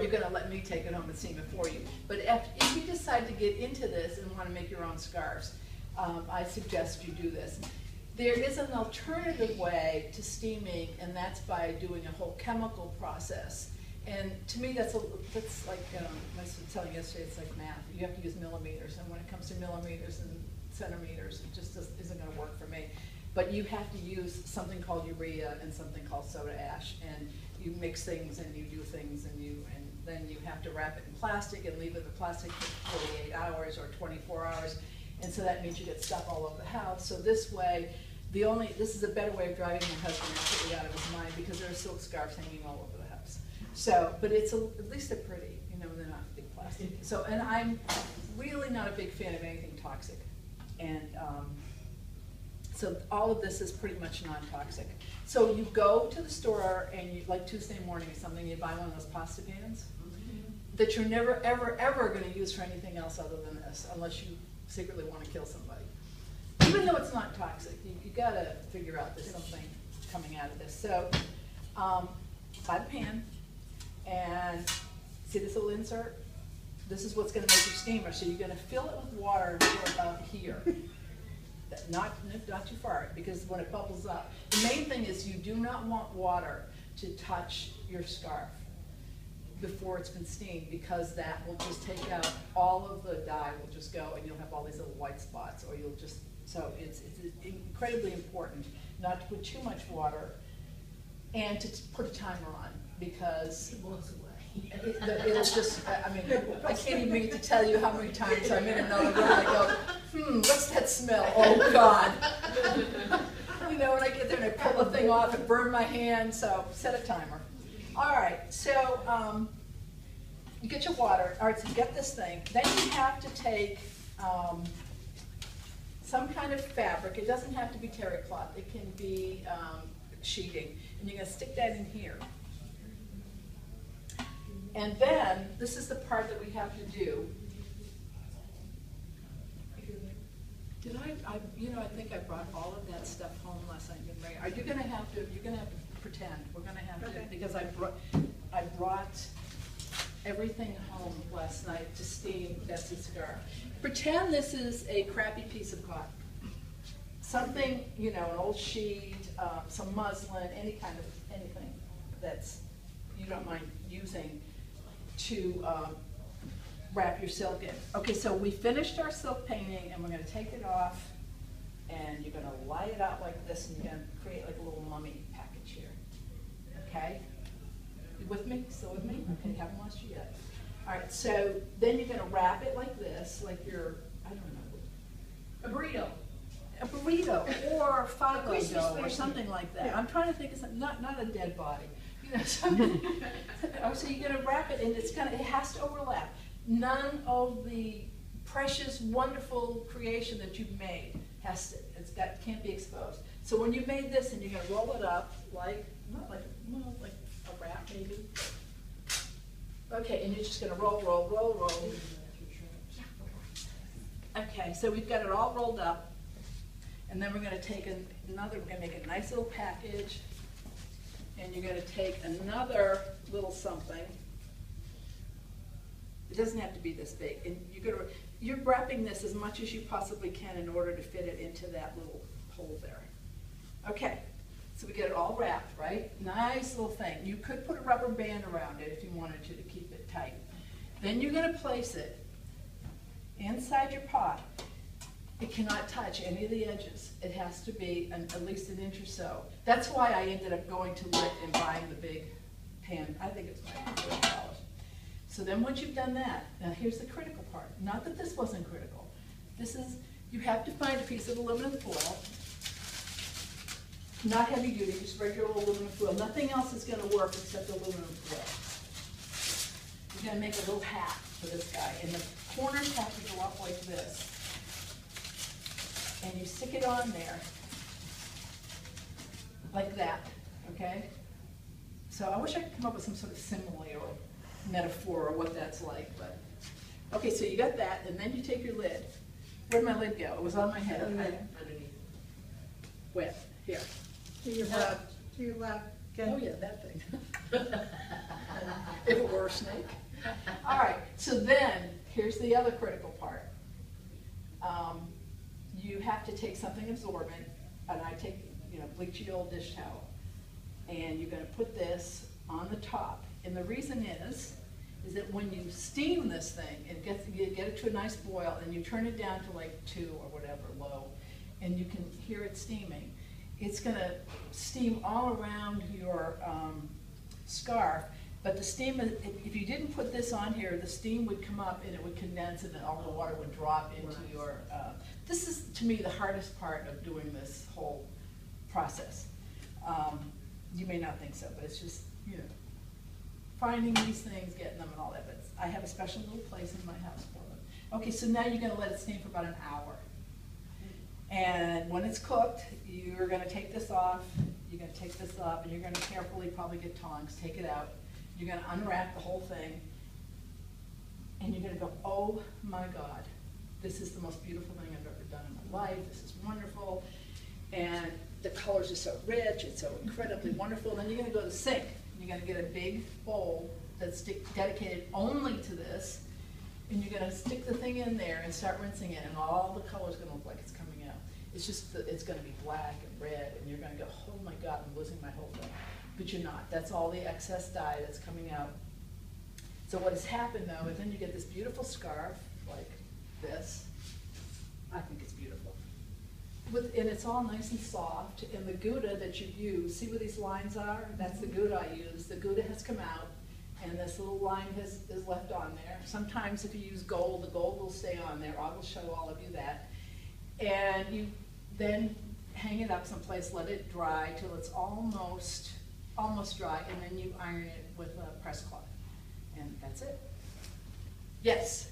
you're going to let me take it home and steam it for you. But if you decide to get into this and want to make your own scarves, I suggest you do this. There is an alternative way to steaming, and that's by doing a whole chemical process. And to me, that's like, I was telling you yesterday, it's like math. You have to use millimeters, and when it comes to millimeters and centimeters, it just isn't going to work for me. But you have to use something called urea and something called soda ash, and you mix things and you do things, and then you have to wrap it in plastic and leave it in the plastic for 48 hours or 24 hours. And so that means you get stuff all over the house. So this way, this is a better way of driving my husband completely out of his mind, because there are silk scarves hanging all over the house. So, but at least they're pretty, they're not big plastic. So, and I'm really not a big fan of anything toxic. And so all of this is pretty much non-toxic. So you go to the store and you, like Tuesday morning or something, you buy one of those pasta pans that you're never, ever, ever going to use for anything else other than this, unless you secretly want to kill somebody. Even though it's not toxic, you got to figure out there's something coming out of this. So buy the pan, and see this little insert? This is what's going to make your steamer. So you're going to fill it with water until about here. Not too far, because when it bubbles up, the main thing is you do not want water to touch your scarf before it's been steamed, because that will just take out all of the dye, will just go, and you'll have all these little white spots, or you'll just, so it's incredibly important not to put too much water and to put a timer on, because it blows away. It'll just, I mean, I can't even begin to tell you how many times I'm in another room, I go, what's that smell? Oh, God. When I get there and I pull the thing off, it burned my hand, so set a timer. All right, so you get your water. All right, so you get this thing. Then you have to take some kind of fabric. It doesn't have to be terry cloth. It can be sheeting. And you're going to stick that in here. And then, this is the part that we have to do. Did I think I brought all of that stuff home last night. Are you going to have to, you're going to have to pretend. We're going to have to, because I brought everything home last night to steam Betsy's scarf. Pretend this is a crappy piece of cotton. Something, an old sheet, some muslin, anything that's you don't mind using to wrap your silk in. Okay, so we finished our silk painting, and we're going to take it off, and you're going to lie it out like this, and you're going to create like a little mummy package here. Okay? You with me? Still with me? Okay, haven't lost you yet. All right, so then you're going to wrap it like this, like your, I don't know, A burrito. a burrito or fava dough or something like that. Yeah. I'm trying to think of something, not a dead body. So you're going to wrap it, and it has to overlap. None of the precious, wonderful creation that you've made can't be exposed. So when you made this, and you're going to roll it up like a wrap maybe. Okay, and you're just going to roll. Okay, so we've got it all rolled up, and then we're going to take we're going to make a nice little package, and you're going to take another little something. It doesn't have to be this big, and you're wrapping this as much as you possibly can in order to fit it into that little hole there. Okay, so we get it all wrapped, right? Nice little thing. You could put a rubber band around it if you wanted to keep it tight. Then you're going to place it inside your pot. It cannot touch any of the edges. It has to be at least an inch or so. That's why I ended up going to Lit and buying the big pan. I think it's $40. So then once you've done that, now here's the critical part. Not that this wasn't critical. This is, you have to find a piece of aluminum foil. Not heavy duty, just regular aluminum foil. Nothing else is going to work except aluminum foil. You're going to make a little hat for this guy, and the corners have to go up like this. And you stick it on there, like that, okay? So I wish I could come up with some sort of simile or metaphor or what that's like, but. Okay, so you got that, and then you take your lid. Where'd my lid go? It was on my head. Underneath. Where? Here. To your left. To your left. Okay. Oh yeah, that thing. if it were a snake. All right, so then, here's the other critical part. You have to take something absorbent, and I take, bleachy old dish towel, and you're gonna put this on the top. And the reason is that when you steam this thing, you get it to a nice boil, and you turn it down to like 2 or whatever, low, and you can hear it steaming. It's gonna steam all around your scarf, but the steam, if you didn't put this on here, the steam would come up and it would condense and then all the water would drop into your, this is, to me, the hardest part of doing this whole process. You may not think so, but it's just, finding these things, getting them and all that, but I have a special little place in my house for them. Okay, so now you're gonna let it steam for about an hour. And when it's cooked, you're gonna take this off, and you're gonna carefully, probably get tongs, take it out. You're gonna unwrap the whole thing, and you're gonna go, oh my God, this is the most beautiful thing I've ever done in my life, this is wonderful, and the colors are so rich, it's so incredibly wonderful. Then you're gonna go to the sink, and you're gonna get a big bowl that's dedicated only to this, and you're gonna stick the thing in there and start rinsing it, and all the color's gonna look like it's coming out. It's just, it's gonna be black and red, and you're gonna go, oh my God, I'm losing my whole thing. But you're not. That's all the excess dye that's coming out. So what has happened though, is then you get this beautiful scarf, like this. I think it's beautiful. And it's all nice and soft, and the Gouda that you use, see where these lines are? That's the Gouda I use. The Gouda has come out, and this little line is left on there. Sometimes if you use gold, the gold will stay on there. I will show all of you that. And you then hang it up someplace, let it dry till it's almost dry, and then you iron it with a press cloth. And that's it. Yes?